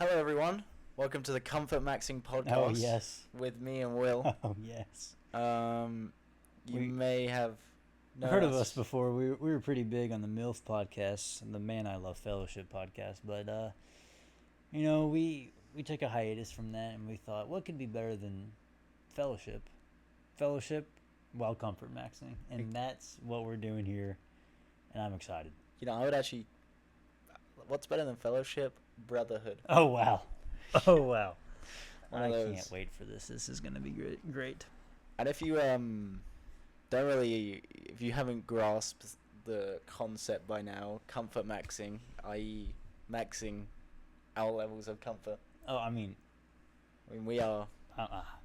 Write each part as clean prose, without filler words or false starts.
Hello, everyone. Welcome to the Comfort Maxing podcast. Oh, yes. With me and Will. Oh, yes. You may have heard of us before. We were pretty big on the MILF podcast and the Man I Love Fellowship podcast. But, we took a hiatus from that and we thought, what could be better than Fellowship? Fellowship while Comfort Maxing. And that's what we're doing here. And I'm excited. I would actually... What's better than Fellowship? Brotherhood. Oh, wow. Oh, wow. I can't wait for this. This is going to be great. And if you if you haven't grasped the concept by now, comfort maxing, i.e. maxing our levels of comfort. Oh, I mean we are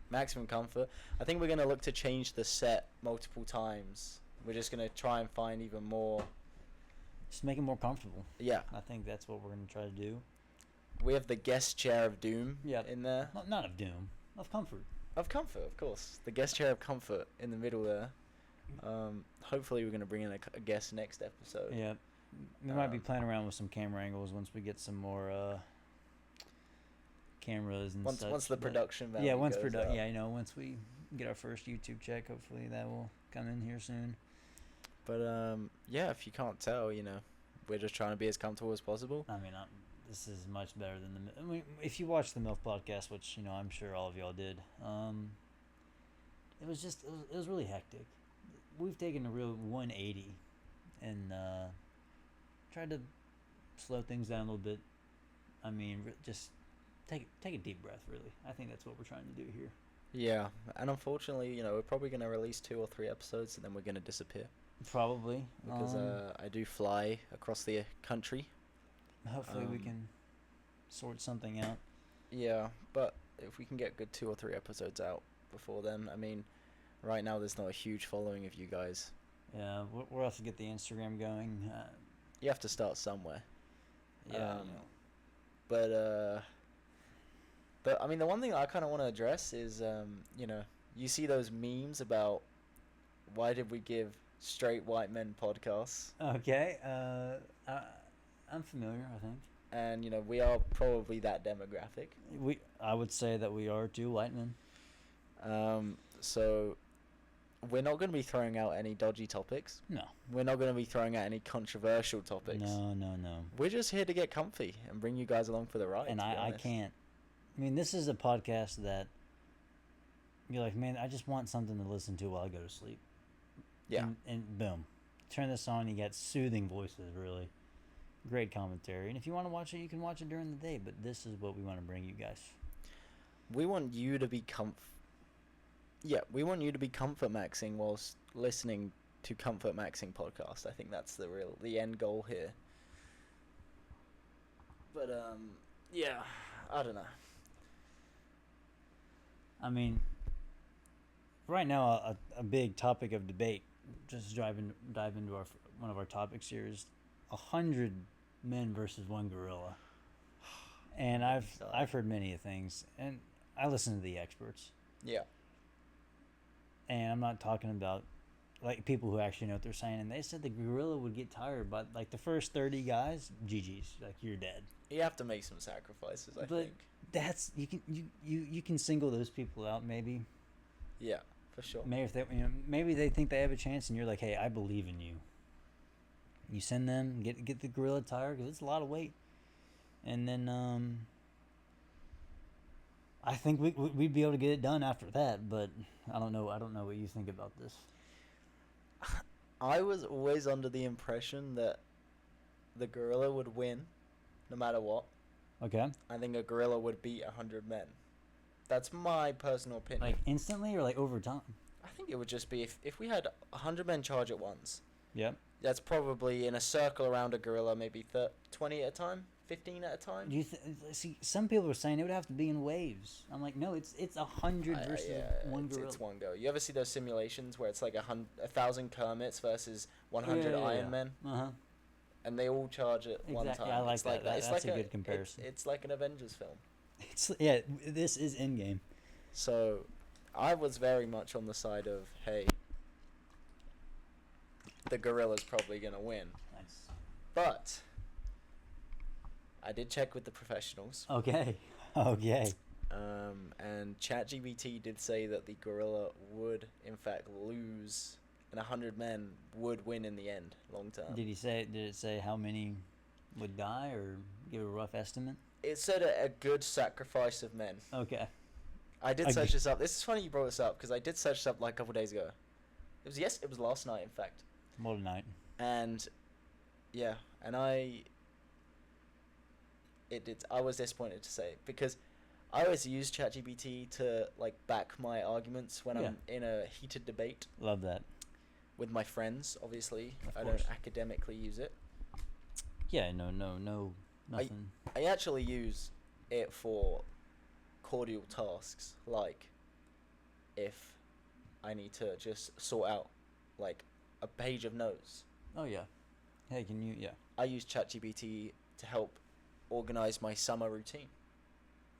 maximum comfort. I think we're going to look to change the set multiple times. We're just going to try and find even more. Just make it more comfortable. Yeah. I think that's what we're going to try to do. We have the guest chair of doom in there. Not of doom, of comfort. Of comfort, of course. The guest chair of comfort in the middle there. Hopefully we're going to bring in a guest next episode. Yeah. We might be playing around with some camera angles once we get some more cameras and such. Once the production value once goes up. once we get our first YouTube check, hopefully that will come in here soon. But if you can't tell, we're just trying to be as comfortable as possible. I mean, this is much better than if you watch the MILF podcast, which I'm sure all of y'all did. It was really hectic. We've taken a real 180 and tried to slow things down a little bit. I mean, just take a deep breath. Really, I think that's what we're trying to do here. Yeah, and unfortunately, we're probably going to release 2 or 3 episodes and then we're going to disappear. Probably because I do fly across the country. Hopefully we can sort something out. Yeah, but if we can get good 2 or 3 episodes out before then, I mean, right now there's not a huge following of you guys. Yeah, we'll have to get the Instagram going. You have to start somewhere. Yeah. But I mean, the one thing I kind of want to address is, you see those memes about why did we give straight white men podcasts? Okay. I'm familiar, I think. And, we are probably that demographic. I would say that we are 2 white men. So we're not going to be throwing out any dodgy topics. No. We're not going to be throwing out any controversial topics. No. We're just here to get comfy and bring you guys along for the ride. And I can't. I mean, this is a podcast that you're like, man, I just want something to listen to while I go to sleep. Yeah. And boom. Turn this on, you got soothing voices, really. Great commentary. And if you want to watch it, you can watch it during the day. But this is what we want to bring you guys. We want you to be we want you to be comfort maxing whilst listening to Comfort Maxing podcast. I think that's the end goal here. But I don't know. I mean, right now a big topic of debate, just dive into one of our topics here, is 100 men versus 1 gorilla. And I've heard many of things, and I listen to the experts. Yeah. And I'm not talking about like people who actually know what they're saying. And they said the gorilla would get tired, but like the first 30 guys, GG's, like you're dead. You have to make some sacrifices, I think. That's you can single those people out, maybe. Yeah, for sure. Maybe if maybe they think they have a chance, and you're like, hey, I believe in you. You send them, get the gorilla tired, because it's a lot of weight, and then I think we'd be able to get it done after that. But I don't know what you think about this. I was always under the impression that the gorilla would win, no matter what. Okay. I think a gorilla would beat 100 men. That's my personal opinion. Like instantly or like over time? I think it would just be if we had 100 men charge at once. Yep. That's probably in a circle around a gorilla, maybe 20 at a time, 15 at a time. Do you see? Some people were saying it would have to be in waves. I'm like, no, it's 100 versus 1 gorilla. It's 1 go. You ever see those simulations where it's like 1,000 Kermits versus 100 Iron Men? Uh-huh. And they all charge at one time. I like that. That's a good comparison. It's like an Avengers film. This is Endgame. So, I was very much on the side of, hey, the gorilla's probably gonna win. Nice. But I did check with the professionals. Okay. Okay. And ChatGPT did say that the gorilla would, in fact, lose, and 100 men would win in the end, long term. Did it say how many would die, or give a rough estimate? It said a good sacrifice of men. Okay. I did search this up. This is funny you brought this up, because I did search this up like a couple days ago. It was last night, in fact. What a night. And, yeah, and I was disappointed to say, because I always use ChatGPT to like back my arguments when I'm in a heated debate. Love that. With my friends, obviously. Of I course. don't academically use it. Yeah, no, nothing. I actually use it for cordial tasks, like if I need to just sort out like a page of notes. Oh yeah. Hey, can you? Yeah. I use ChatGPT to help organize my summer routine.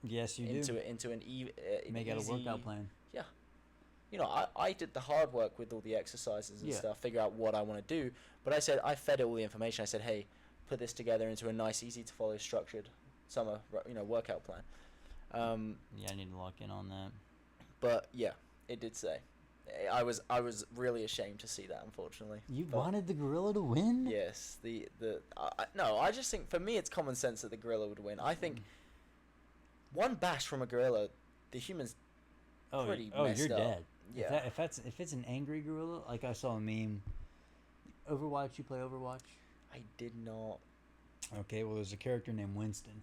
Yes, you into do. Into an Make out a workout plan. Yeah. You know, I did the hard work with all the exercises and stuff, figure out what I want to do. But I fed it all the information. I said, hey, put this together into a nice, easy to follow, structured summer, workout plan. Yeah, I need to lock in on that. But yeah, it did say. I was really ashamed to see that, unfortunately. You wanted the gorilla to win? Yes. No, I just think for me it's common sense that the gorilla would win. I think one bash from a gorilla, the human's pretty messed you're up. dead. Yeah. If it's an angry gorilla, like I saw a meme. Overwatch, you play Overwatch? I did not. Okay, well there's a character named Winston.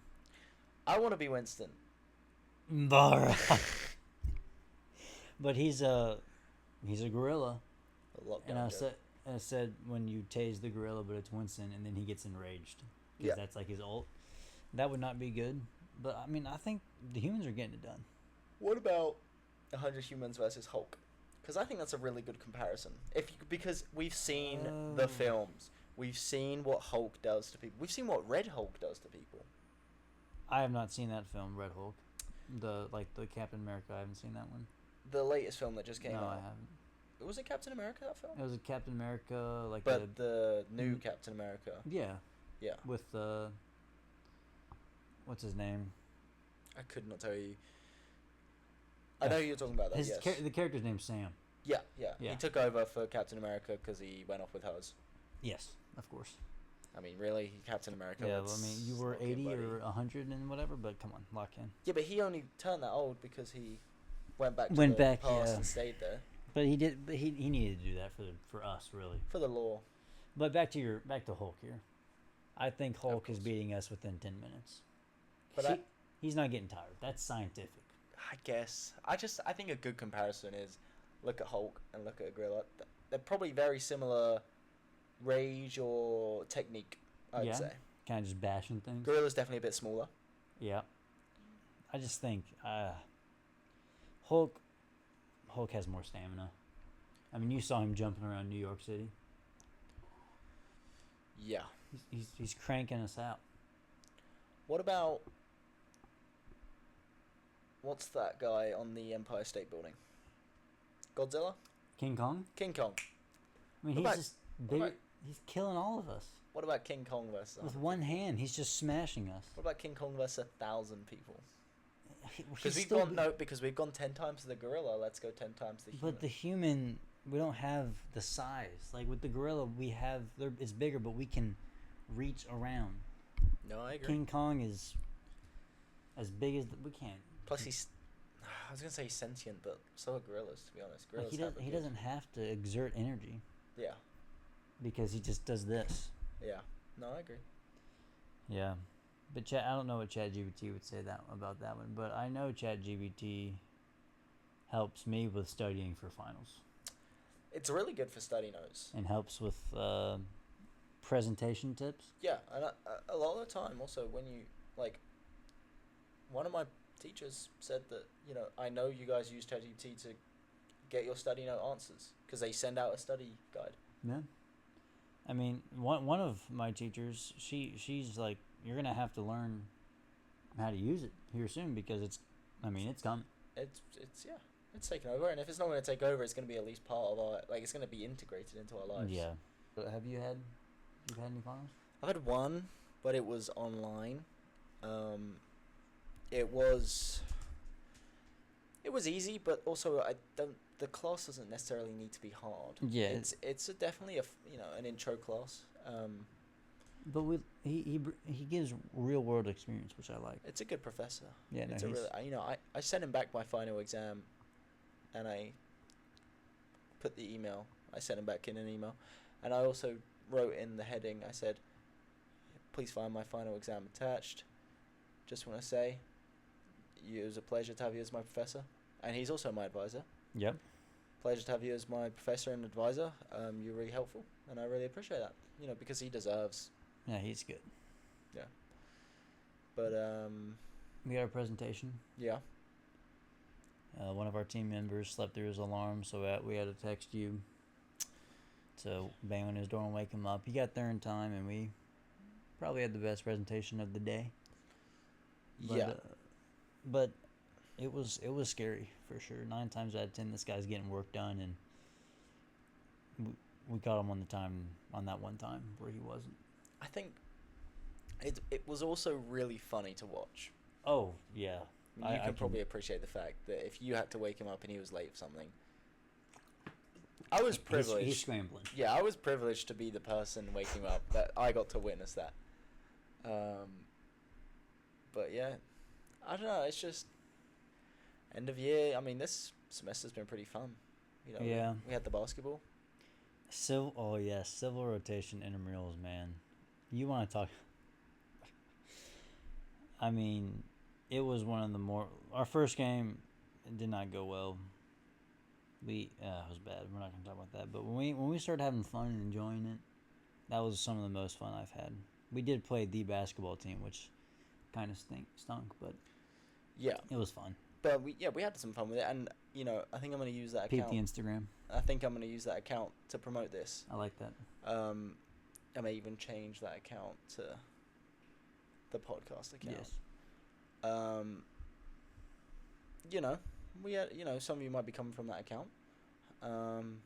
I want to be Winston. Bara. But he's a gorilla. And I said when you tase the gorilla, but it's Winston, and then he gets enraged because that's like his ult. That would not be good. But I mean, I think the humans are getting it done. What about 100 humans versus Hulk? Because I think that's a really good comparison. Because we've seen the films, we've seen what Hulk does to people. We've seen what Red Hulk does to people. I have not seen that film, Red Hulk. The Captain America. I haven't seen that one. The latest film that just came out. No, I haven't. Was it Captain America, that film? It was a Captain America, But the new Captain America. Yeah. Yeah. With what's his name? I could not tell you. I know you're talking about that. Yes. The character's name's Sam. Yeah. He took over for Captain America because he went off with hers. Yes, of course. I mean, really, Captain America. Yeah, well, I mean, you were 80 or 100 and whatever, but come on, lock in. Yeah, but he only turned that old because he went back to the past and stayed there. But he did. But he needed to do that for us, really. For the law. But back to Hulk here. I think Hulk is beating us within 10 minutes. But he's not getting tired. That's scientific. I guess. I think a good comparison is look at Hulk and look at a gorilla. They're probably very similar rage or technique, I'd say. Kind of just bashing things. Gorilla's definitely a bit smaller. Yeah. I just think Hulk has more stamina. I mean, you saw him jumping around New York City. Yeah. He's cranking us out. What about... What's that guy on the Empire State Building? Godzilla? King Kong? King Kong. I mean, he's just big. He's killing all of us. What about King Kong versus... With one hand, he's just smashing us. What about King Kong versus 1,000 people? Because we've gone 10 times the gorilla. Let's go 10 times the human. But the human, we don't have the size. Like with the gorilla, it's bigger, but we can reach around. No, I agree. King Kong is as big as we can't. Plus, I was gonna say he's sentient, but so are gorillas. To be honest, gorillas. He doesn't have to exert energy. Yeah. Because he just does this. Yeah. No, I agree. Yeah. But I don't know what ChatGPT would say about that one, but I know ChatGPT helps me with studying for finals. It's really good for study notes. And helps with presentation tips. Yeah, and a lot of the time, also when you one of my teachers said that I know you guys use ChatGPT to get your study note answers because they send out a study guide. Yeah. I mean, one of my teachers, she's like, you're gonna have to learn how to use it here soon because it's coming. It's taking over, and if it's not gonna take over, it's gonna be at least part of our it's gonna be integrated into our lives. Yeah. But you've had any finals? I've had one, but it was online, It was easy, but also I don't. The class doesn't necessarily need to be hard. Yeah. It's definitely an intro class. But he gives real world experience, which I like. It's a good professor. Yeah, no, it's a really I sent him back my final exam, and I put the email. I sent him back in an email, and I also wrote in the heading. I said, "Please find my final exam attached. Just want to say, it was a pleasure to have you as my professor, and he's also my advisor. Yep. Pleasure to have you as my professor and advisor. You're really helpful, and I really appreciate that. Because he deserves." Yeah, he's good. Yeah. But we got our presentation. Yeah. One of our team members slept through his alarm, so we had to text you to bang on his door and wake him up. He got there in time, and we probably had the best presentation of the day. But it was scary for sure. 9 times out of 10, this guy's getting work done, and we caught him on that one time where he wasn't. I think it was also really funny to watch. Oh yeah, you can probably appreciate the fact that if you had to wake him up and he was late for something. I was privileged. He's scrambling. Yeah, I was privileged to be the person waking him up. That I got to witness that. But yeah, I don't know. It's just end of year. I mean, this semester's been pretty fun. Yeah. We had the basketball. Civil rotation intramurals, man. You want to talk? I mean, it was one of the more. Our first game did not go well. It was bad. We're not gonna talk about that. But when we started having fun and enjoying it, that was some of the most fun I've had. We did play the basketball team, which kind of stunk, but yeah, it was fun. But we had some fun with it, and I think I'm gonna use that account. Peep the Instagram. I think I'm gonna use that account to promote this. I like that. I may even change that account to the podcast account. Yes. We had, some of you might be coming from that account. And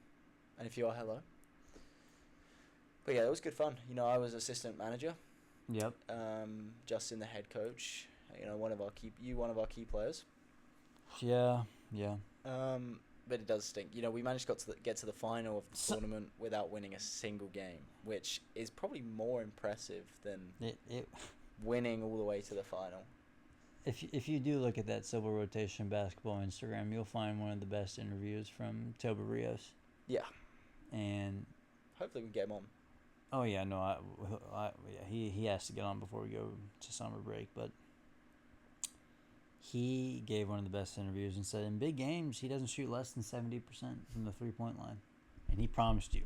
if you are, hello. But yeah, it was good fun. I was assistant manager. Yep. Justin the head coach. One of our key players. Yeah. But it does stink. We managed to get to the final of the tournament without winning a single game, which is probably more impressive than winning all the way to the final. If you do look at that Civil Rotation Basketball Instagram, you'll find one of the best interviews from Toba Rios. Yeah. And hopefully we can get him on. Oh yeah, no, he has to get on before we go to summer break, but he gave one of the best interviews and said in big games he doesn't shoot less than 70% from the 3-point line, and he promised you.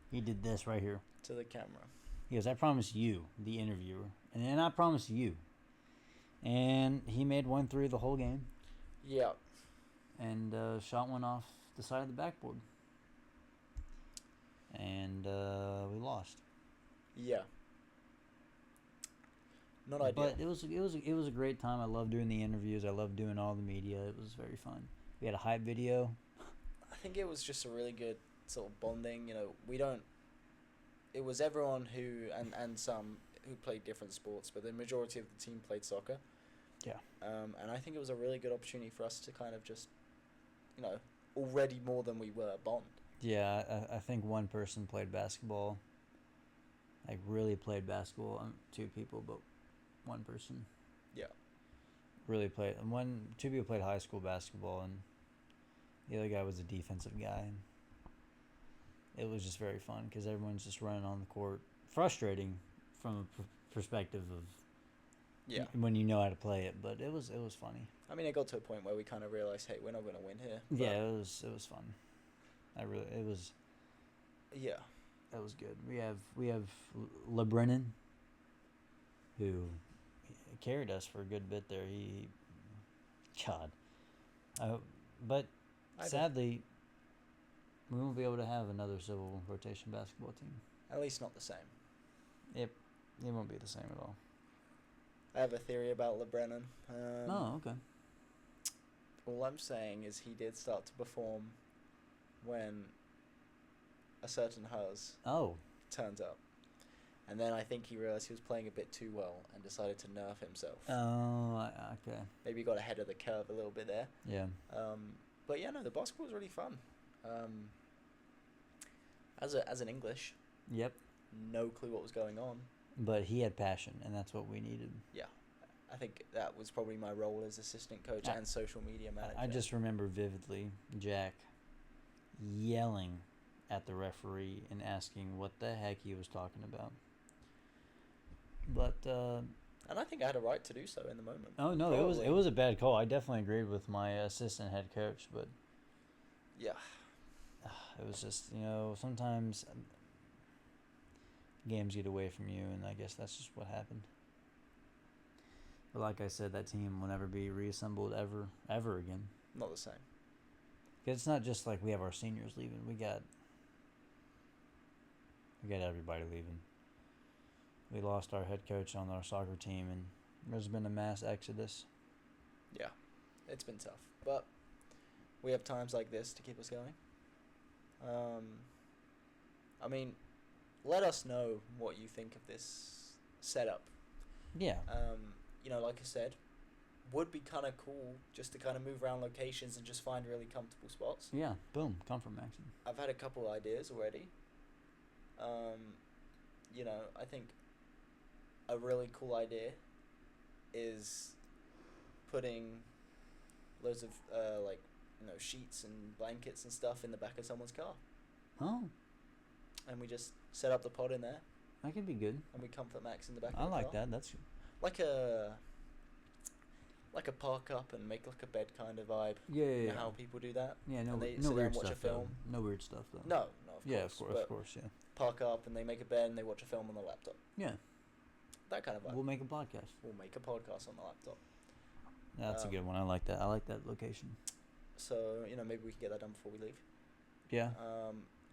He did this right here to the camera. He goes, "I promise you, the interviewer, and then I promise you." And he made 1 3 the whole game. Yeah. And shot one off the side of the backboard. And we lost. Yeah. Not ideal. But it was a great time. I love doing the interviews. I love doing all the media. It was very fun. We had a hype video. I think it was just a really good sort of bonding. It was everyone who and some who played different sports, but the majority of the team played soccer. Yeah. And I think it was a really good opportunity for us to kind of just, already more than we were, bond. Yeah, I think one person played basketball. Like really played basketball. 2 people, but one person. Yeah. Really played. And 2 people played high school basketball, and the other guy was a defensive guy. And it was just very fun because everyone's just running on the court. Frustrating from a perspective of when you know how to play it, but it was funny. I mean, it got to a point where we kind of realized, hey, we're not going to win here. Yeah, it was fun. It was. Yeah. That was good. We have LeBrennan, who carried us for a good bit there. But sadly, we won't be able to have another Civil Rotation basketball team. At least not the same. It won't be the same at all. I have a theory about LeBrennan. Okay. All I'm saying is he did start to perform when a certain Huz turns up. And then I think he realized he was playing a bit too well and decided to nerf himself. Okay. Maybe he got ahead of the curve a little bit there. Yeah. But yeah, no, the basketball was really fun. As an English, Yep. no clue what was going on. But he had passion, and that's what we needed. Yeah, I think that was probably my role as assistant coach and social media manager. I just remember vividly Jack yelling at the referee and asking what the heck he was talking about. But and I think I had a right to do so in the moment. oh no, Probably. it was a bad call. I definitely agreed with my assistant head coach, but Yeah, it was just, sometimes games get away from you, and I guess that's just what happened. But like I said, that team will never be reassembled ever again. not the same. 'Cause it's not just like we have our seniors leaving. We got everybody leaving. We lost our head coach on our soccer team, and there's been a mass exodus. Yeah, it's been tough, but we have times like this to keep us going. I mean, let us know what you think of this setup. Yeah. Like I said, would be kind of cool just to kind of move around locations and just find really comfortable spots. Yeah. Boom. Comfort maxing. I've had a couple ideas already. I think a really cool idea is putting loads of sheets and blankets and stuff in the back of someone's car, Oh, and we just set up the pod in there, that could be good. and we comfort max in the back of I the like car. that. That's Like a park up and make like a bed kind of vibe. yeah. You know how people do that? Yeah. No. and they No sit there weird and watch stuff a film. though. No weird stuff though. No, of Yeah. course. Of But course. Yeah. park up and they make a bed and they watch a film on the laptop. Yeah. That kind of vibe. We'll make a podcast. We'll make a podcast on the laptop. That's a good one. I like that. I like that location. So, maybe we can get that done before we leave. Yeah.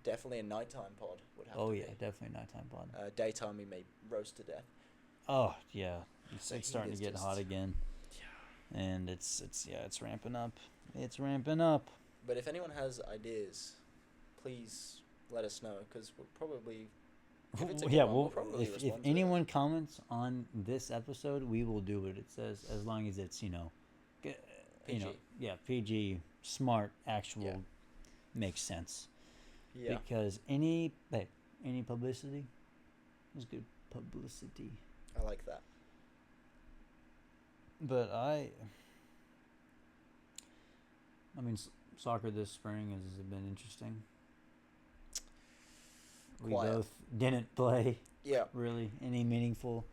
Definitely a nighttime pod would have Oh to yeah, be. definitely nighttime pod. Daytime we may roast to death. Oh yeah, it's The starting heat to is get hot just- again, Yeah. and it's ramping up. It's ramping up. But if anyone has ideas, please let us know, because we'll probably... If it's a good Yeah, one, we'll probably if respond to it. anyone comments on this episode, we will do what it says, as long as it's PG. PG, smart, actual, Yeah. makes sense. Yeah. Because any publicity is good publicity. I like that. But I mean, soccer this spring has been interesting. We Quiet. both didn't play Yeah. really any meaningful.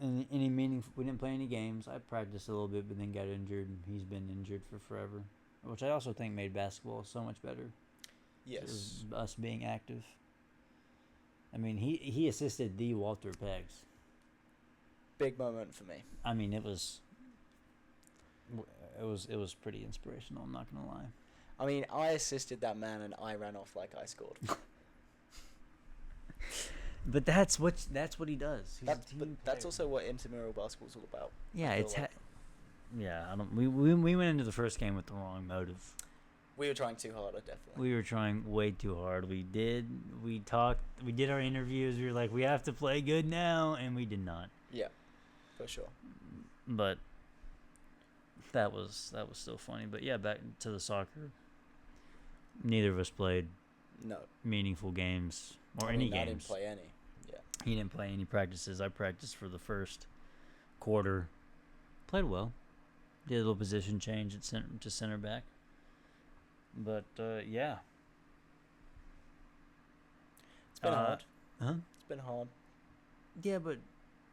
We didn't play any games. I practiced a little bit, but then got injured. He's been injured for forever, which I also think made basketball so much better. Yes. Is us being active. I mean, he assisted the Walter Pegs. Big moment for me. I mean, it was pretty inspirational. I'm not gonna lie. I mean, I assisted that man and I ran off like I scored. But that's what he does. He's a But team that's player. also what intramural basketball's all about. Yeah, I feel it's like. yeah. I don't. We went into the first game with the wrong motive. We were trying too hard, definitely. We were trying way too hard. We talked. We did our interviews. We were like, we have to play good now, and we did not. Yeah, for sure. But that was still funny. But yeah, back to the soccer. Neither of us played No. meaningful games or I any mean, games. I didn't play any. Yeah. He didn't play any practices. I practiced for the first quarter. Played well. Did a little position change at center back. But yeah. It's been hard. Huh? It's been hard. Yeah, but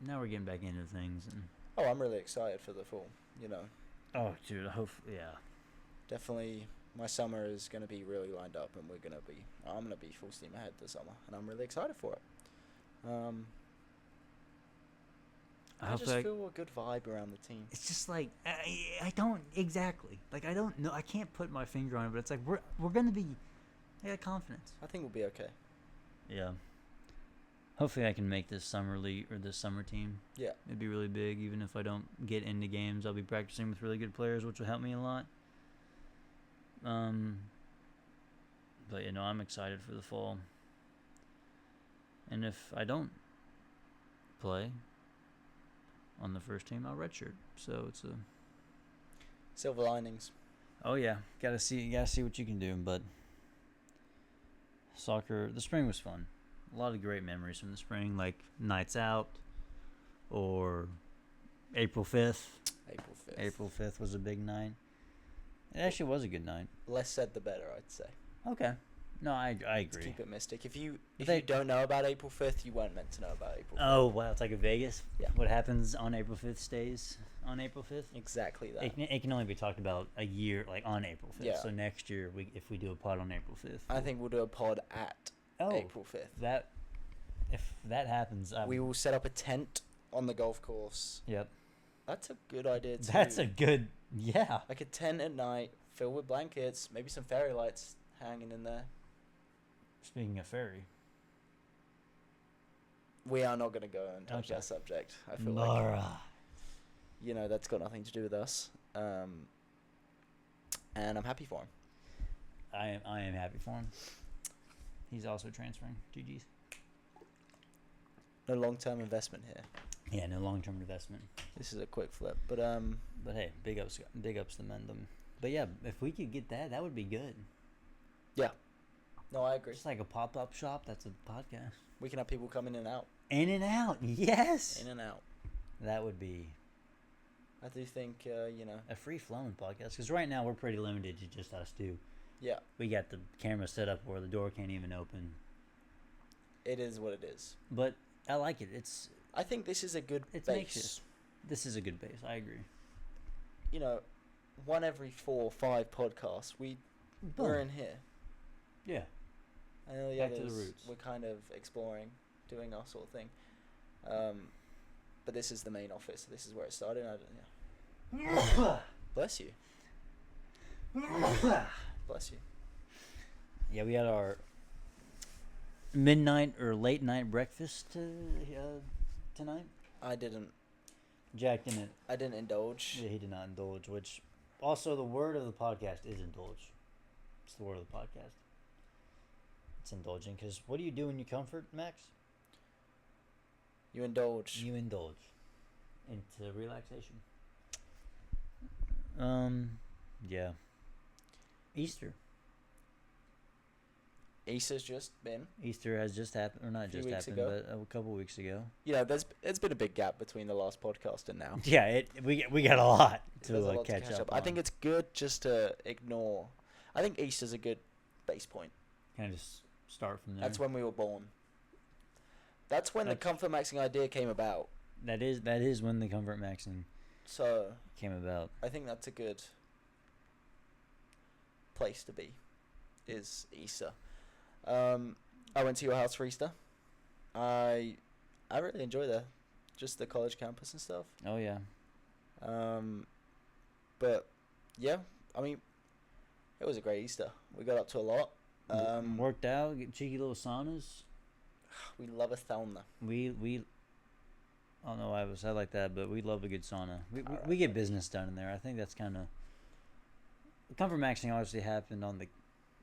now we're getting back into things. And Oh, I'm really excited for the fall. oh, dude, I hope Definitely my summer is going to be really lined up, and I'm going to be full steam ahead this summer, and I'm really excited for it. I just feel a good vibe around the team. it's just like I don't exactly like I don't know I can't put my finger on it, but it's like we're gonna be. I got confidence. I think we'll be okay. Yeah. Hopefully, I can make this summer league or this summer team. Yeah. It'd be really big. Even if I don't get into games, I'll be practicing with really good players, which will help me a lot. But I'm excited for the fall. And if I don't play on the first team, I'll redshirt. So it's a Silver linings. oh yeah, gotta see what you can do. But soccer, the spring was fun. A lot of great memories from the spring, like nights out, or April 5th. April 5th. April 5th was a big night. It actually was a good night. Less said, the better, I'd say. Okay. No, I Let's agree. keep it mystic. If you They- don't know about April 5th, you weren't meant to know about April 5th. Oh, wow. It's like a Vegas? Yeah. What happens on April 5th stays on April 5th? Exactly that. It can only be talked about a year, like on April 5th. Yeah. So next year, if we do a pod on April 5th. I think we'll do a pod at April 5th. If that happens, We will set up a tent on the golf course. Yep. That's a good idea too. That's a good, yeah. Like a tent at night, filled with blankets, maybe some fairy lights hanging in there. Speaking of fairy. We are not going to go and touch Okay. that subject. I feel like, Laura. that's got nothing to do with us. And I'm happy for him. I am happy for him. He's also transferring. GG's. No long-term investment here. Yeah, no long-term investment. This is a quick flip, but But hey, big ups to Mendham. But yeah, if we could get that would be good. no, I agree. Just like a pop-up shop, that's a podcast. We can have people come in and out. In and out, yes. In and out. That would be I do think, a free-flowing podcast. Because right now we're pretty limited to just us two. yeah, We got the camera set up where the door can't even open. it is what it is. But I like it. I think this is a good It's base. makeshift. This is a good base. I agree. One every 4 or 5 podcasts, we're Boom. in here. Yeah. I know the Back to the others, roots. we're kind of exploring, doing our sort of thing. But this is the main office. This is where it started. Bless you. Bless you. Yeah, we had our midnight or late night breakfast tonight. I didn't Jack didn't. indulge. Yeah, he did not indulge. Which also the word of the podcast is indulge. It's the word of the podcast. It's indulging because what do you do in your comfort, Max? You indulge. You indulge into relaxation. Yeah. Easter. Easter's just been. Easter has just happened, or not Few just weeks happened, ago. but a couple weeks ago. There's been a big gap between the last podcast and now. Yeah, we got a lot There's a to lot catch up. I think it's good just to ignore. I think Easter's a good base point. Kind of just start from there. That's when we were born. That's when the comfort maxing idea came about. That is when the comfort maxing So came about. I think that's a good place to be. Is Easter. I went to your house for Easter. I really enjoy just the college campus and stuff. Oh yeah. But yeah, I mean, it was a great Easter. We got up to a lot. Worked out, get cheeky little saunas. We love a sauna. We I don't know why I said like that, but we love a good sauna. We Alright. get business done in there. I think that's kind of comfort maxing obviously happened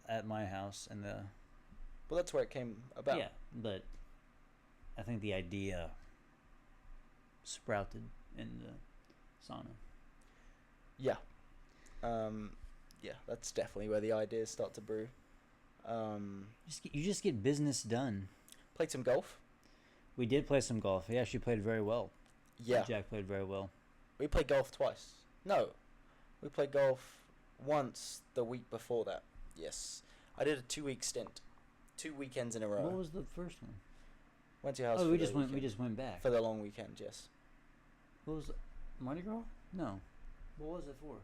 at my house and the Well, that's where it came about. yeah, but I think the idea sprouted in the sauna. Yeah. Yeah, that's definitely where the ideas start to brew. You just get business done. Played some golf. We did play some golf. He actually played very well. Yeah. Jack played very well. We played golf twice. No. We played golf once the week before that. Yes. I did a 2-week stint. 2 weekends in a row. What was the first one? Went to your house Oh, for we the just went. We weekend. just went back. For the long weekend, yes. What was it? Mardi Gras? No. What was it for?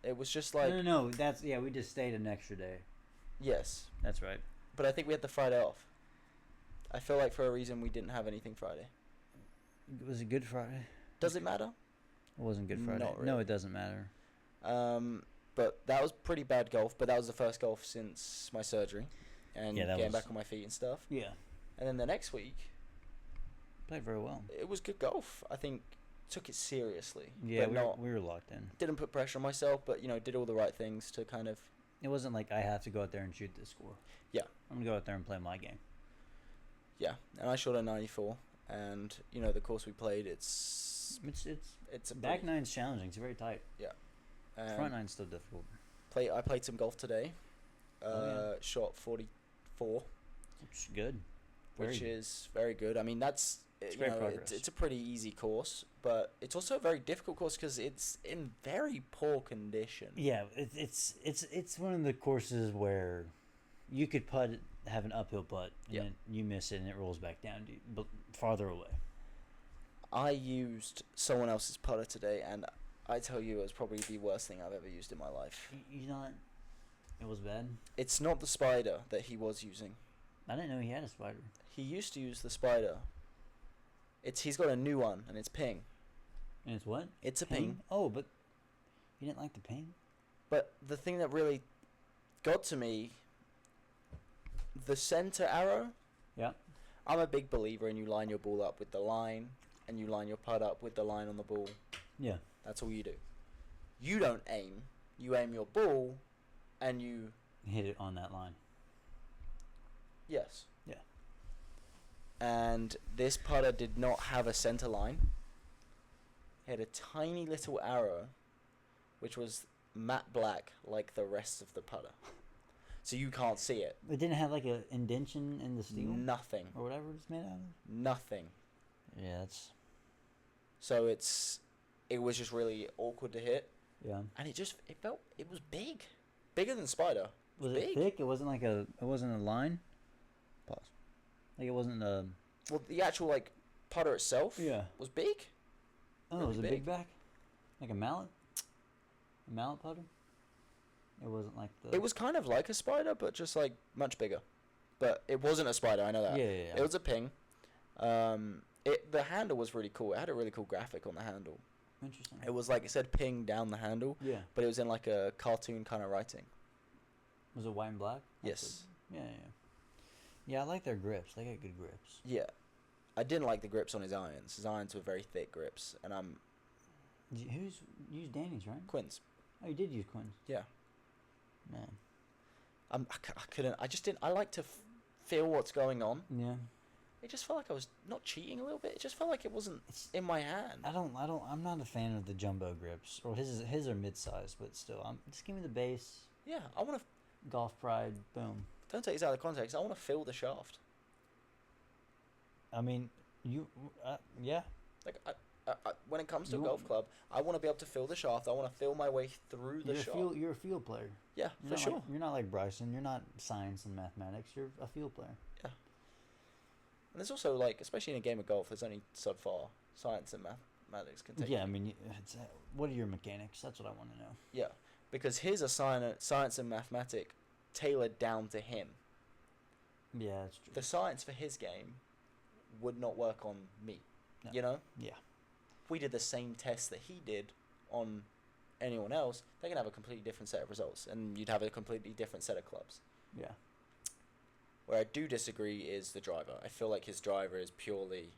It was just like, No. That's we just stayed an extra day. yes. That's right. But I think we had the Friday off. I feel like for a reason we didn't have anything Friday. Was it Good Friday? Does it matter? It wasn't Good Friday. Not No, really. it doesn't matter. But that was pretty bad golf. But that was the first golf since my surgery, and Yeah, that getting was- back on my feet and stuff. Yeah. And then the next week, Played very well. it was good golf. I think took it seriously. Yeah, but we not were locked in. didn't put pressure on myself, but did all the right things to kind of It wasn't like I have to go out there and shoot this score. Yeah. I'm gonna go out there and play my game. Yeah, and I shot a 94, and the course we played, it's a Back pretty, nine's challenging. It's very tight. Front nine's still difficult. I played some golf today. Oh, Shot 44, Which is good. which is very good. I mean, that's great progress. it's a pretty easy course, but it's also a very difficult course because it's in very poor condition. Yeah, it's one of the courses where you could have an uphill putt, and Yeah. then you miss it and it rolls back down to you, but farther away. I used someone else's putter today, and I tell you, it was probably the worst thing I've ever used in my life. You not? It was bad. It's not the Spider that he was using. I didn't know he had a spider. He used to use the Spider. He's got a new one, and it's ping. And it's what? It's a ping. Oh, but you didn't like the ping? But the thing that really got to me, the center arrow. Yeah. I'm a big believer in you line your ball up with the line, and you line your putt up with the line on the ball. Yeah. That's all you do. You don't aim. You aim your ball, and you... Hit it on that line. Yes. Yeah. And this putter did not have a center line. It had a tiny little arrow, which was matte black like the rest of the putter. So you can't see it. It didn't have like a indentation in the steel? Nothing. Or whatever it's made out of? Nothing. Yeah, that's... So it was just really awkward to hit. Yeah. And it was big. Bigger than Spider. Was big. it thick? It wasn't a line? Pause. Like it wasn't a... Well, the actual, putter itself was big. Oh, Really it was a big. big back? Like a mallet? A mallet putter? It wasn't like the... It was kind of like a Spider, but just, much bigger. But it wasn't a Spider, I know that. Yeah. It was a ping. The handle was really cool. It had a really cool graphic on the handle. Interesting. It was it said ping down the handle, Yeah. but it was in a cartoon kind of writing. Was it white and black? Yes. Yeah. Yeah, I like their grips. They got good grips. Yeah. I didn't like the grips on his irons. His irons were very thick grips, and Who's used Danny's, right? Quinn's. Oh, you did use Quinn's. Yeah. Man. I couldn't. I just didn't. I like to feel what's going on. Yeah. It just felt like I was not cheating a little bit. It just felt like it wasn't in my hand. I'm not a fan of the jumbo grips. Or his are mid-sized, but still. Just give me the base. Yeah, I want to. Golf pride. Boom. Don't take this out of context. I want to feel the shaft. I mean, yeah. When it comes to a golf club, I want to be able to feel the shaft. I want to feel my way through the shaft. You're a field player. Yeah, You're for sure. You're not like Bryson. You're not science and mathematics. You're a field player. Yeah. And there's also especially in a game of golf, there's only so far science and mathematics can take. Yeah, you. I mean, what are your mechanics? That's what I want to know. Yeah, because his are science and mathematics tailored down to him. Yeah, that's true. The science for his game would not work on me. No. You know? Yeah. If we did the same test that he did on anyone else, they can have a completely different set of results, and you'd have a completely different set of clubs. Yeah. Where I do disagree is the driver. I feel like his driver is purely...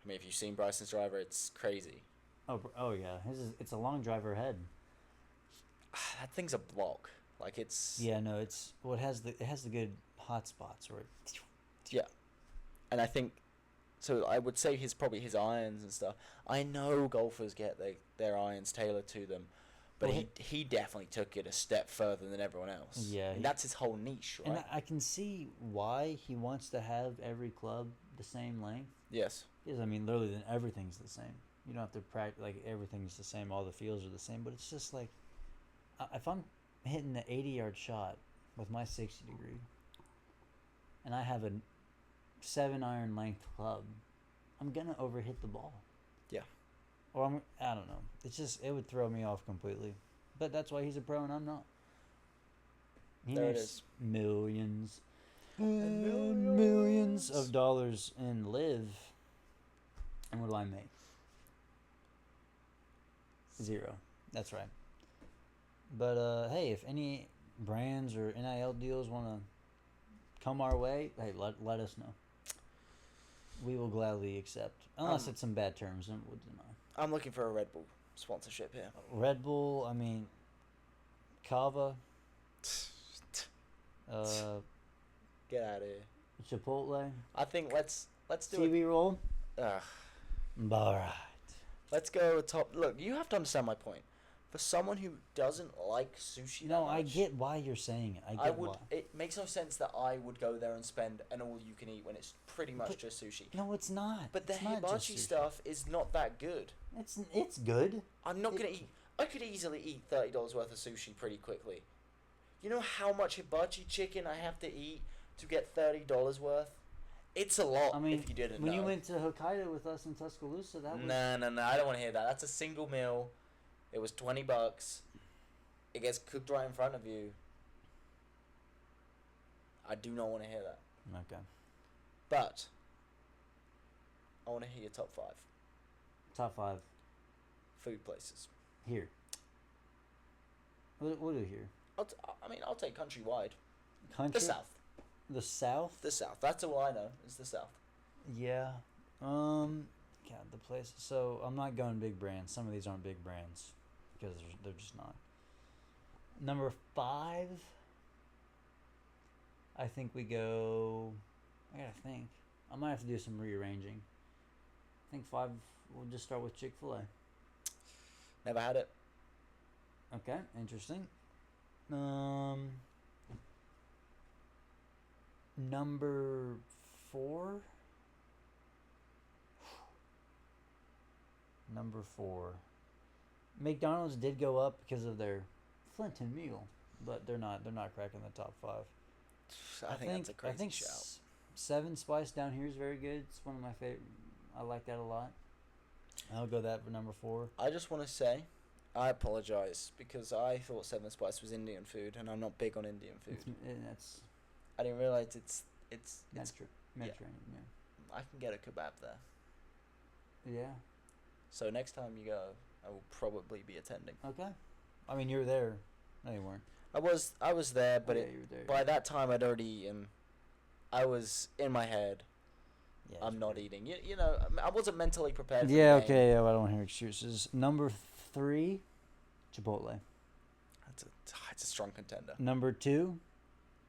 I mean, if you've seen Bryson's driver, it's crazy. Oh yeah. It's a long driver head. That thing's a block. It's... Yeah, no, it has the good hot spots where Yeah. And I think... So I would say probably his irons and stuff. I know golfers get their irons tailored to them, but Well, he definitely took it a step further than everyone else. Yeah, and that's his whole niche, right? And I can see why he wants to have every club the same length. Yes. Because I mean, literally, then everything's the same. You don't have to practice everything's the same. All the fields are the same. But it's just if I'm hitting the 80-yard shot with my 60 degree, and I have a 7-iron length club, I'm gonna overhit the ball. Yeah. Or I don't know. It would throw me off completely. But that's why he's a pro and I'm not. He There it makes is. millions and millions of dollars in live. And what do I make? 0. That's right. But hey, if any brands or NIL deals want to come our way, hey, let us know. We will gladly accept, unless it's some bad terms, then we'll deny. I'm looking for a Red Bull sponsorship here. Red Bull, I mean, Kava, Get out of here. Chipotle. I think let's do TV roll. it. Alright. Let's go top. Look, you have to understand my point. For someone who doesn't like sushi, No, that much, I get why you're saying it. I would. why. It makes no sense that I would go there and spend an all-you-can-eat when it's pretty much But- just sushi. No, it's not. But the It's not just hibachi sushi. stuff is not that good. It's good. I'm not It- gonna eat. I could easily eat $30 worth of sushi pretty quickly. You know how much hibachi chicken I have to eat to get $30 worth? It's a lot. I mean, if you didn't when know. you went to Hokkaido with us in Tuscaloosa, that was No, I don't want to hear that. That's a single meal. It was $20. It gets cooked right in front of you. I do not want to hear that. okay. But I want to hear your top 5 Top 5 food places. here. What do here? I'll take countrywide. Country. The South. The South. The South. That's all I know. Is the South. Yeah. God, the places. So I'm not going big brands. Some of these aren't big brands because they're just not. Number 5. I think we go. I gotta think. I might have to do some rearranging. I think 5. We'll just start with Chick-fil-A. Never had it. Okay, interesting. Number 4. Number 4. McDonald's did go up because of their Flinton meal, but they're not cracking the top 5. I think that's a crazy I think shout. 7 Spice down here is very good. It's one of my favorite. I like that a lot. I'll go that for number 4. I just want to say, I apologize because I thought Seven Spice was Indian food, and I'm not big on Indian food. That's I didn't realize it's Mediterranean. I can get a kebab there. Yeah. So next time you go, I will probably be attending. Okay. I mean, you were there. No, you weren't. I was there, but yeah, it, you were there. by that time I'd already eaten. I was in my head. Yeah, I'm not eating. You know, I wasn't mentally prepared. For Yeah. the game. Okay. Yeah. I don't hear excuses. Number 3, Chipotle. It's a strong contender. Number 2,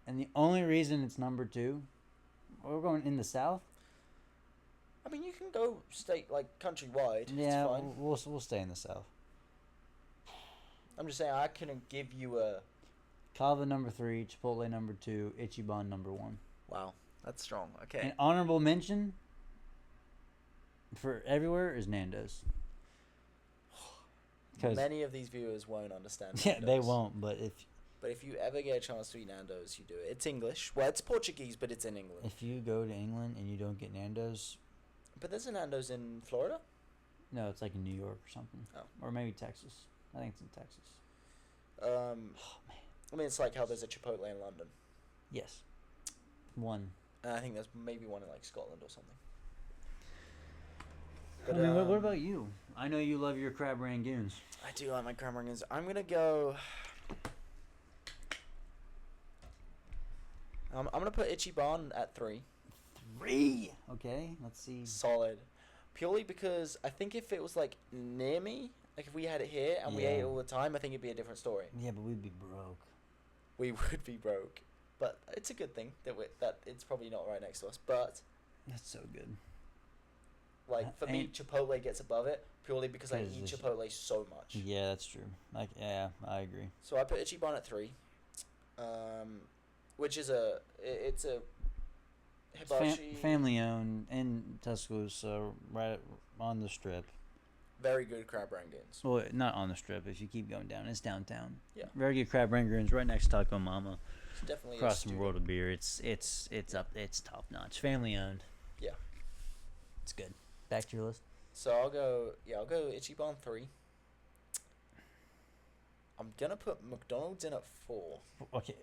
and the only reason it's number 2, we're going in the South. I mean, you can go state like countrywide. Yeah, it's fine. we'll stay in the South. I'm just saying I couldn't give you a. Kava number 3, Chipotle number 2, Ichiban number 1. Wow, that's strong. Okay. An honorable mention for everywhere is Nando's. Many of these viewers won't understand. Yeah, Nando's. they won't. But if you ever get a chance to eat Nando's, you do it. It's English. Well, it's Portuguese, but it's in England. if you go to England and you don't get Nando's, But there's a Nando's in Florida. no, it's like in New York or something, Oh. or maybe Texas. I think it's in Texas. Oh man. I mean, it's like how there's a Chipotle in London, Yes, one. and I think there's maybe one in like Scotland or something. I mean, what about you? I know you love your crab rangoons. I do like my crab rangoons. I'm gonna go. I'm gonna put Ichiban at 3. 3. Okay, let's see. Solid. Purely because I think if it was like near me, like if we had it here and we ate it all the time, I think it'd be a different story. Yeah, but we'd be broke. We would be broke. But it's a good thing that it's probably not right next to us. But That's so good. like for me, And- Chipotle gets above it purely because I 'Cause eat it's- Chipotle so much. Yeah, that's true. Like, yeah, I agree. So I put Ichiban at 3, which is it's a It's hibachi, family owned in Tuscaloosa, right on the strip. very good crab rangoons. Well, not on the strip. If you keep going down, it's downtown. Yeah. Very good crab rangoons right next to Taco Mama. It's definitely Across a from student. World of Beer. It's up. It's top notch. Family owned. Yeah. It's good. Back to your list. So I'll go Ichiban 3. I'm gonna put McDonald's in at 4, Okay.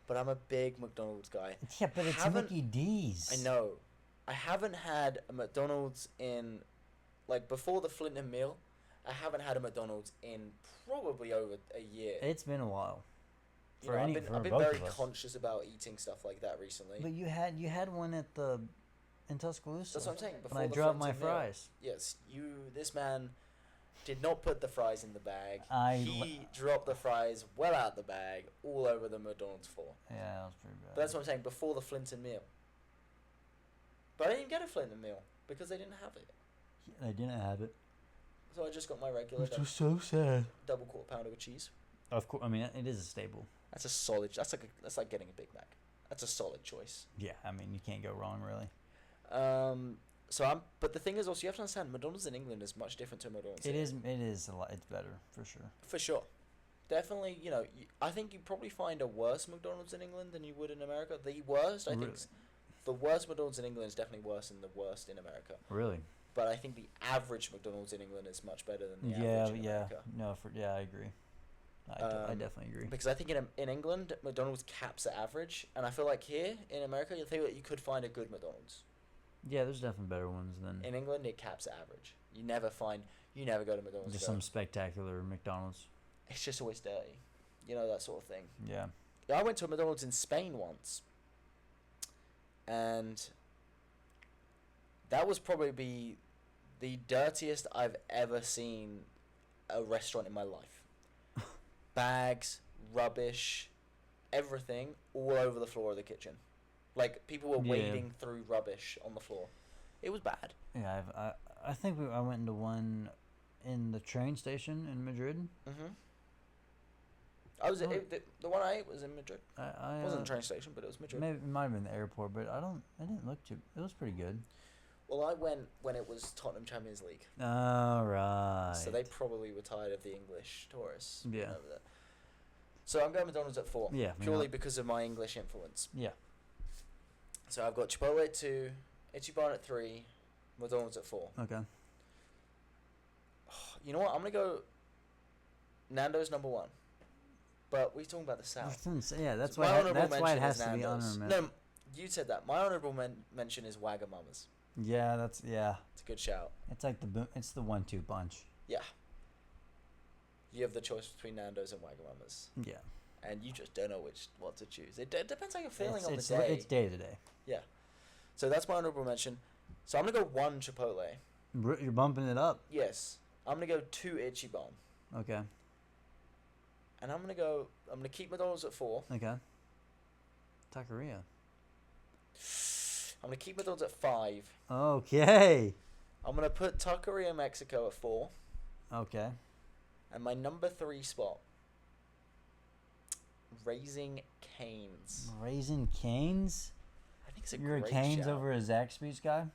but I'm a big McDonald's guy. Yeah, but it's Haven't- Mickey D's. I know. I haven't had a McDonald's in, like, before the Flinton meal, I haven't had a McDonald's in probably over a year. It's been a while. You know, I've been both very of us. conscious about eating stuff like that recently. But you had one in Tuscaloosa. That's what I'm saying. Before When I the dropped my Flinton meal. fries. Yes, this man did not put the fries in the bag. I He dropped the fries well out the bag, all over the McDonald's floor. Yeah, that was pretty bad. But that's what I'm saying, before the Flinton meal. But I didn't get a Flinton meal because they didn't have it. I didn't have it. So I just got my regular Which was so sad. double quarter pounder with cheese. Of course, I mean it is a staple. That's a solid. That's like getting a Big Mac. That's a solid choice. Yeah, I mean you can't go wrong really. But the thing is also you have to understand McDonald's in England is much different to McDonald's. It is a lot. It's better for sure. For sure. Definitely, I think you probably find a worse McDonald's in England than you would in America. The worst, I think, the worst McDonald's in England is definitely worse than the worst in America. Really? But I think the average McDonald's in England is much better than the average in America. No, I agree. I definitely agree. Because I think in England, McDonald's caps at average, and I feel like here in America, you think that you could find a good McDonald's. Yeah, there's definitely better ones than. In England, it caps at average. You never go to McDonald's. Just some spectacular McDonald's. It's just always dirty, that sort of thing. Yeah. I went to a McDonald's in Spain once, and that was probably the dirtiest I've ever seen a restaurant in my life. Bags, rubbish, everything all over the floor of the kitchen. Like, people were wading through rubbish on the floor. It was bad. Yeah, I think I went into one in the train station in Madrid. Mm-hmm. The one I ate was in Madrid. It wasn't a train station, but it was Madrid. Maybe it might have been the airport, but it didn't look too. It was pretty good. Well, I went when it was Tottenham Champions League. All right. So they probably were tired of the English tourists. Yeah. Over there. So I'm going McDonald's at 4. Yeah. Purely because of my English influence. Yeah. So I've got Chipotle at 2, Ichiban at 3, McDonald's at 4. Okay. You know what? I'm gonna go Nando's number 1. But we're talking about the South. Yeah, that's So why. my honorable That's why it mention has is to be Nando's. honorable. No, you said that. My honorable mention is Wagamama's. Yeah, It's a good shout. It's like it's the 1-2 punch. Yeah. You have the choice between Nando's and Wagamama's. Yeah. And you just don't know what to choose. It depends how you're feeling on the It's day. It's day to day. Yeah. So that's my honorable mention. So I'm going to go 1 Chipotle. You're bumping it up. Yes. I'm going to go 2 Ichiban. Okay. And I'm going to keep McDonald's at 4. Okay. Taqueria. I'm going to keep McDonald's at 5. Okay. I'm going to put Taqueria Mexico at 4. Okay. And my number 3 spot, Raising Cane's. Raising Cane's? I think it's a You're great a Cane's shout. over a Zaxby's guy?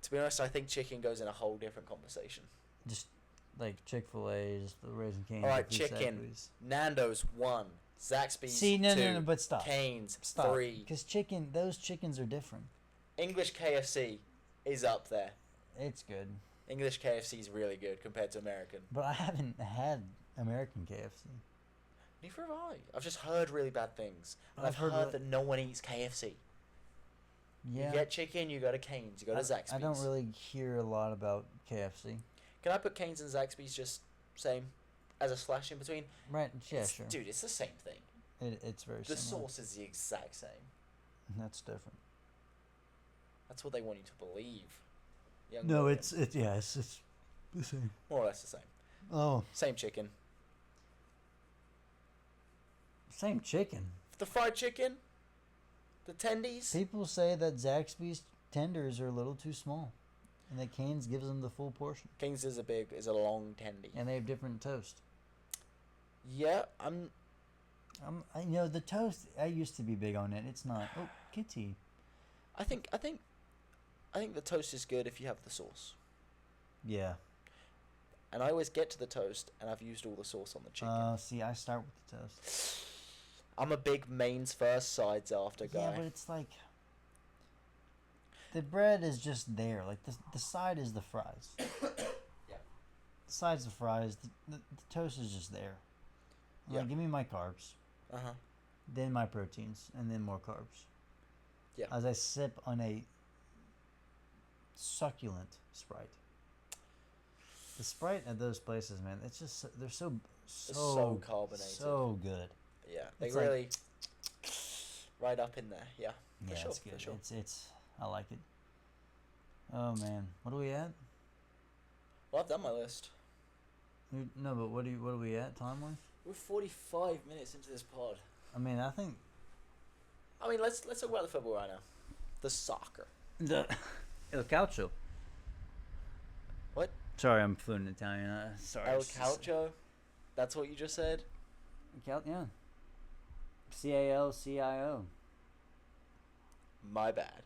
To be honest, I think chicken goes in a whole different conversation. Just like Chick-fil-A, just the Raising Cane's. All right, versus chicken. Zaxby's. Nando's 1. Zaxby's See, 2. no, but stop. Cane's Stop. 3. Because those chickens are different. English KFC is up there. It's good. English KFC is really good compared to American. But I haven't had American KFC. Neither have I. I've just heard really bad things. And I've I've heard heard that no one eats KFC. Yeah. You get chicken, you go to Cane's, you go to Zaxby's. I don't really hear a lot about KFC. Can I put Cane's and Zaxby's just same as a slash in between? Right, yeah, sure. Dude, it's the same thing. It's very The similar. sauce is the exact same. That's different. That's what they want you to believe. Young No, William. it's the same. more or less the same. Oh, Same chicken. same chicken. The fried chicken, the tendies. People say that Zaxby's tenders are a little too small, and that Cane's gives them the full portion, King's is a long tendy. and they have different toast. Yeah, The toast. I used to be big on it. It's not. Oh, Kitty. I think the toast is good if you have the sauce. Yeah. And I always get to the toast, and I've used all the sauce on the chicken. See, I start with the toast. I'm a big mains first, sides after guy. Yeah, but it's like the bread is just there. Like the side is the fries. Yeah. The side's the fries. The toast is just there. I'm like, Yeah. give me my carbs, Uh-huh. then my proteins, and then more carbs. Yeah. As I sip on a succulent Sprite. The Sprite at those places, man, it's just they're so So carbonated. so good. Yeah, they It's really right up in there. Yeah, for Yeah, sure, it's good. for sure. It's I like it. Oh man, what are we at? Well, I've done my list. No, but what are we at time wise? We're 45 minutes into this pod. I mean, I think I mean, let's talk about the football right now. The soccer. the El Calcio. What? Sorry, I'm fluent in Italian. Sorry. El Calcio. That's what you just said. Yeah. CALCIO. My bad.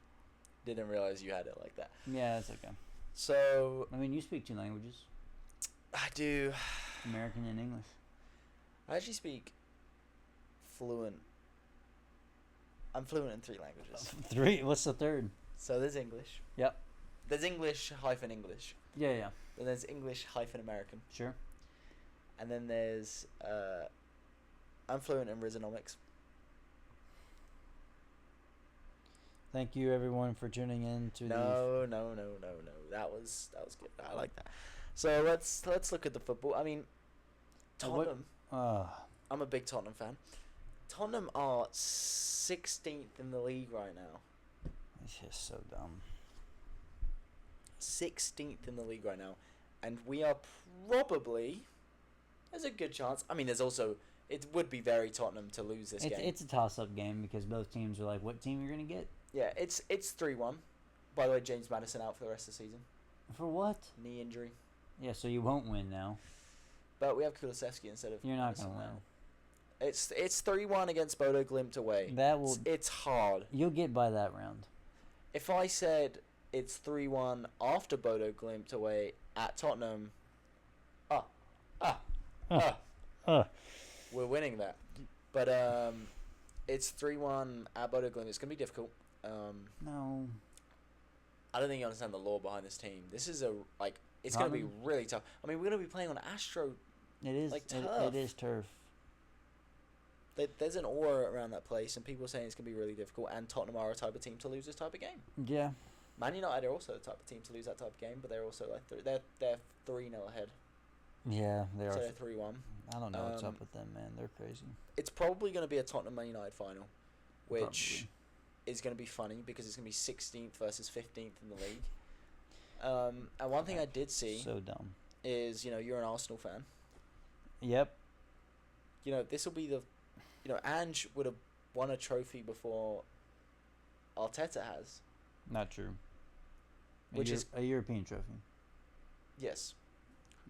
Didn't realize you had it like that. Yeah, that's okay. So I mean, you speak 2 languages, I do. American and English. I actually speak fluent. I'm fluent in 3 languages. 3? What's the third? So there's English. Yep. There's English hyphen English. Yeah. Then there's English hyphen American. Sure. And then there's I'm fluent in Risonomics. Thank you everyone for tuning in to No. That was good. I like that. So let's look at the football. I mean, Tottenham. I'm a big Tottenham fan. Tottenham are 16th in the league right now. It's just so dumb. 16th in the league right now, and we are probably. There's a good chance. I mean, there's also. It would be very Tottenham to lose this game. It's a toss-up game because both teams are like, what team you're gonna get? Yeah, it's 3-1. By the way, James Maddison out for the rest of the season. For what? Knee injury. Yeah, so you won't win now. But we have Kulusevski instead of. You're not Maddison gonna win. now. It's 3-1 against Bodo Glimt away. That will. It's hard. You'll get by that round. If I said it's 3-1 after Bodo Glimt away at Tottenham, we're winning that. But it's 3-1 at Bodo Glimt. It's gonna be difficult. No. I don't think you understand the lore behind this team. This is it's gonna be really tough. I mean, we're gonna be playing on Astro. It is. Like, It turf. is turf. There's an aura around that place, and people are saying it's gonna be really difficult. And Tottenham are a type of team to lose this type of game. Yeah. Man United are also the type of team to lose that type of game, but they're also like they're 3-0 ahead. Yeah, they So are. they're 3-1. I don't know what's up with them, man. They're crazy. It's probably going to be a Tottenham Man United final, which Probably. is going to be funny because it's going to be 16th versus 15th in the league. And one thing I did see So dumb. is, you're an Arsenal fan. Yep. This will be Ange would have won a trophy before Arteta has. Not true. Which is a European trophy. Yes.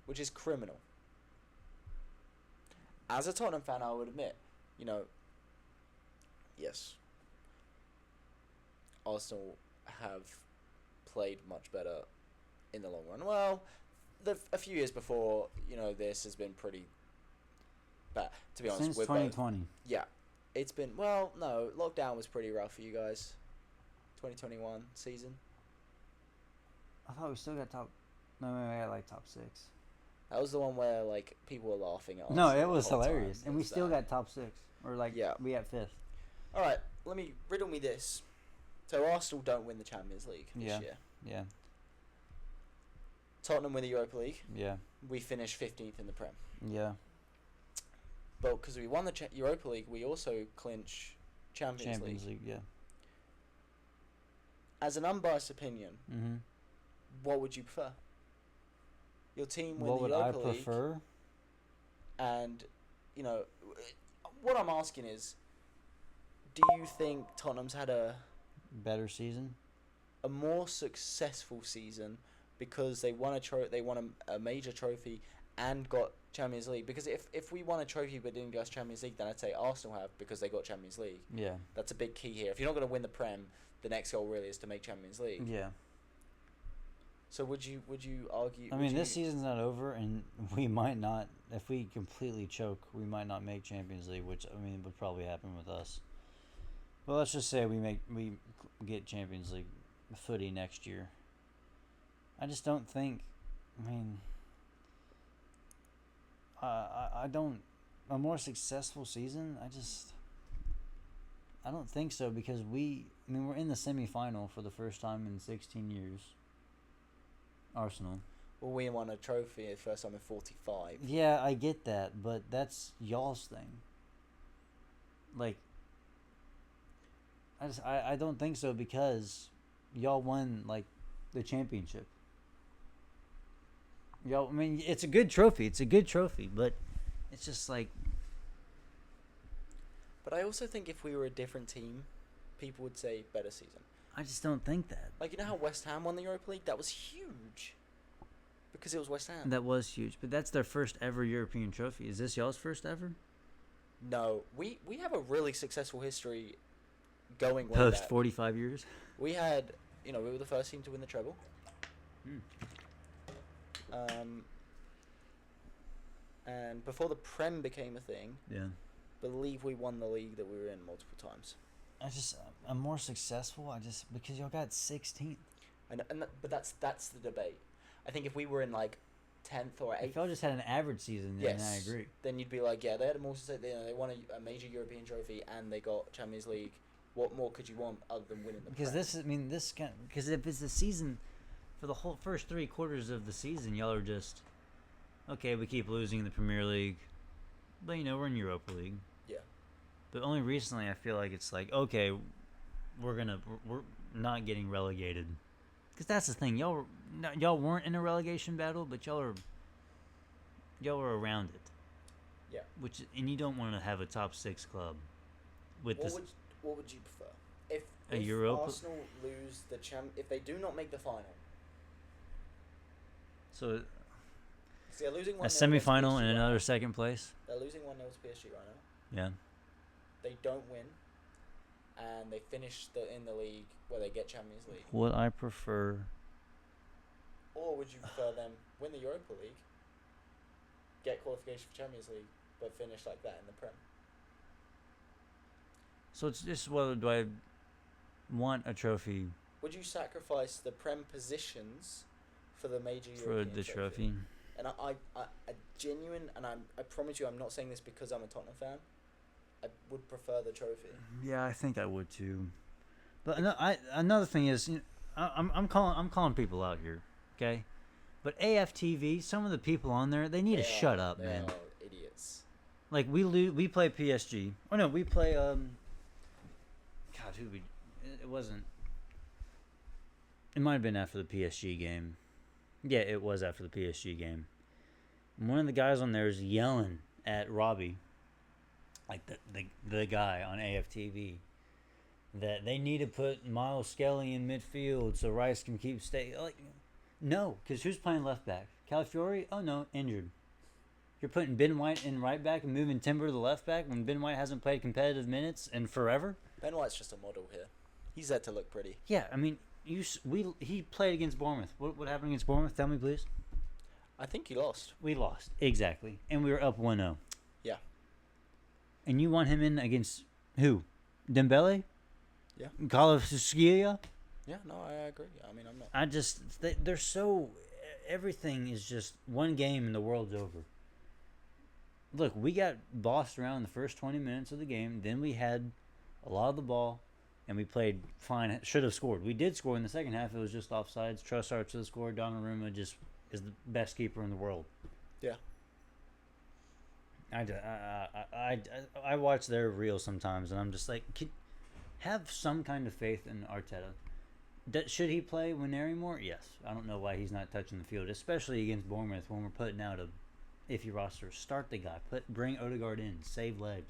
Which is criminal. As a Tottenham fan, I would admit, yes, Arsenal have played much better in the long run. Well, a few years before, this has been pretty bad, to be honest. Since with 2020. Yeah. It's been, no, lockdown was pretty rough for you guys. 2021 season. I thought we still got top. No, we got like top 6. That was the one where, people were laughing at us. No, it the was whole time. hilarious, and we still got top 6, or we got 5th. All right, riddle me this. So Arsenal don't win the Champions League this year. Yeah. Tottenham win the Europa League. Yeah. We finish 15th in the Prem. Yeah. But because we won the Europa League, we also clinch Champions League. Yeah. As an unbiased opinion, Mm-hmm. what would you prefer? Your team win What the would I Europa League, prefer? and what I'm asking is, do you think Tottenham's had a Better season? more successful season because they won a major trophy and got Champions League? Because if we won a trophy but didn't get Champions League, then I'd say Arsenal have because they got Champions League. Yeah. That's a big key here. If you're not going to win the Prem, the next goal really is to make Champions League. Yeah. So would you argue? I mean, this season's not over, and we might not. If we completely choke, we might not make Champions League, which would probably happen with us. But let's just say we get Champions League footy next year. I just don't think. I don't. A more successful season, I don't think so, because we're in the semifinal for the first time in 16 years. Arsenal. Well, we won a trophy the first time in 45. Yeah, I get that, but that's y'all's thing. I don't think so because y'all won like the championship. Y'all, I mean, it's a good trophy. It's a good trophy, but it's just like But I also think if we were a different team, people would say better season. I just don't think that. Like, you know how West Ham won the Europa League? That was huge. Because it was West Ham. That was huge, but that's their first ever European trophy. Is this y'all's first ever? No, we have a really successful history going way Post back. 45 years. We had, we were the first team to win the treble. And before the Prem became a thing, Yeah. believe we won the league that we were in multiple times. I'm more successful. Because y'all got 16th. But that's the debate. I think if we were in like 10th or 8th, If y'all just had an average season, then I agree. then you'd be like, yeah, they had more. They won a major European trophy and they got Champions League. What more could you want other than winning the? Because Prem? because if it's the season, for the whole first 3 quarters of the season, y'all are just, okay, we keep losing in the Premier League, but we're in Europa League. Yeah. But only recently I feel like it's like, okay, we're not getting relegated. Because that's the thing, y'all weren't in a relegation battle, but y'all were around it. Yeah. And you don't want to have a top 6 club with this. What would you prefer? If Europa? Arsenal lose the if they do not make the final, So they're losing 1-0 a semi-final against PSG and right another now. second place. They're losing 1-0 to PSG right now. Yeah. They don't win, and they finish in the league where they get Champions League. Would I prefer? Or would you prefer them win the Europa League, get qualification for Champions League, but finish like that in the Prem? So it's just whether do I want a trophy Would you sacrifice the Prem positions for the major for European the trophy? And I genuine, and I promise you, I'm not saying this because I'm a Tottenham fan. I would prefer the trophy. Yeah, I think I would too. But another thing is, I'm calling people out here, okay? But AFTV, some of the people on there, they need to shut up, they man. are idiots. Like we play PSG. Oh no, we play God, it wasn't. It might have been after the PSG game. Yeah, it was after the PSG game. And one of the guys on there is yelling at Robbie, like the guy on AFTV, that they need to put Miles Skelly in midfield so Rice can keep stay. Like, no, because who's playing left back? Calafiori? Oh no, injured. You're putting Ben White in right back and moving Timber to the left back when Ben White hasn't played competitive minutes in forever? Ben White's just a model here. He's there to look pretty. Yeah, I mean, he played against Bournemouth. What happened against Bournemouth? Tell me, please. I think he lost. We lost. Exactly. And we were up 1-0. Yeah. And you want him in against who? Dembele? Yeah. Kvaratskhelia? Yeah, no, I agree. I mean, I'm not. They're so, everything is just one game and the world's over. Look, we got bossed around the first 20 minutes of the game. Then we had a lot of the ball, and we played fine. Should have scored. We did score in the second half. It was just offsides. Trossard should have scored. Donnarumma just is the best keeper in the world. Yeah. I watch their reels sometimes, and I'm just like, have some kind of faith in Arteta. Should he play Winery more? Yes. I don't know why he's not touching the field, especially against Bournemouth when we're putting out a iffy roster. Start the guy. Bring Odegaard in. Save legs.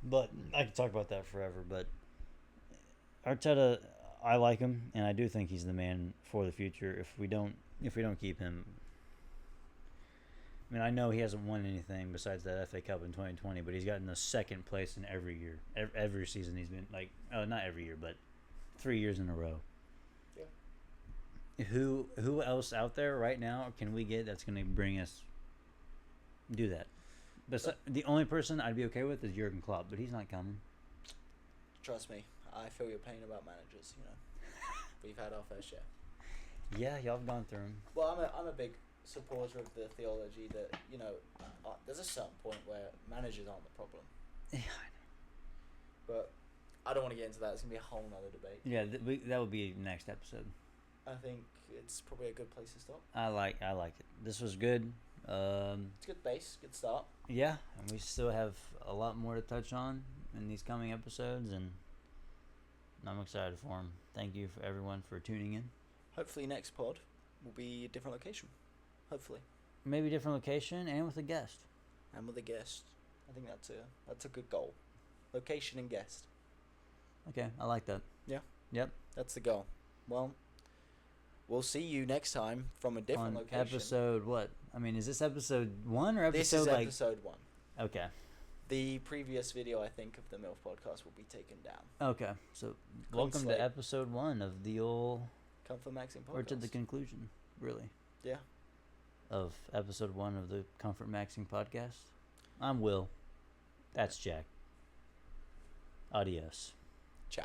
But I could talk about that forever. But Arteta, I like him, and I do think he's the man for the future. If we don't keep him, I mean, I know he hasn't won anything besides that FA Cup in 2020, but he's gotten the second place in every year. Every season he's been not every year, but 3 years in a row. Yeah. Who else out there right now can we get that's going to bring us do that? The only person I'd be okay with is Jurgen Klopp, but he's not coming. Trust me, I feel your pain about managers. We've had our fair share. Yeah, y'all have gone through them. Well, I'm a big supporter of the theology that there's a certain point where managers aren't the problem. Yeah, I know. But I don't want to get into that. It's gonna be a whole nother debate. Yeah, that would be next episode. I think it's probably a good place to stop. I like it. This was good. It's a good base, good start. Yeah, and we still have a lot more to touch on in these coming episodes, and I'm excited for them. Thank you for everyone for tuning in. Hopefully next pod will be a different location. Hopefully. Maybe different location and with a guest. And with a guest. I think that's a good goal. Location and guest. Okay, I like that. Yeah. Yep. That's the goal. Well, we'll see you next time from a different On location. episode what? I mean, is this episode 1 or episode This is like episode 1. Okay. The previous video, I think, of the MILF podcast will be taken down. Okay. So, welcome slate. to episode 1 of the old Comfort Maxing podcast. or to the conclusion, really. Yeah. Of episode 1 of the Comfort Maxing podcast. I'm Will. That's Jack. Adios. Ciao.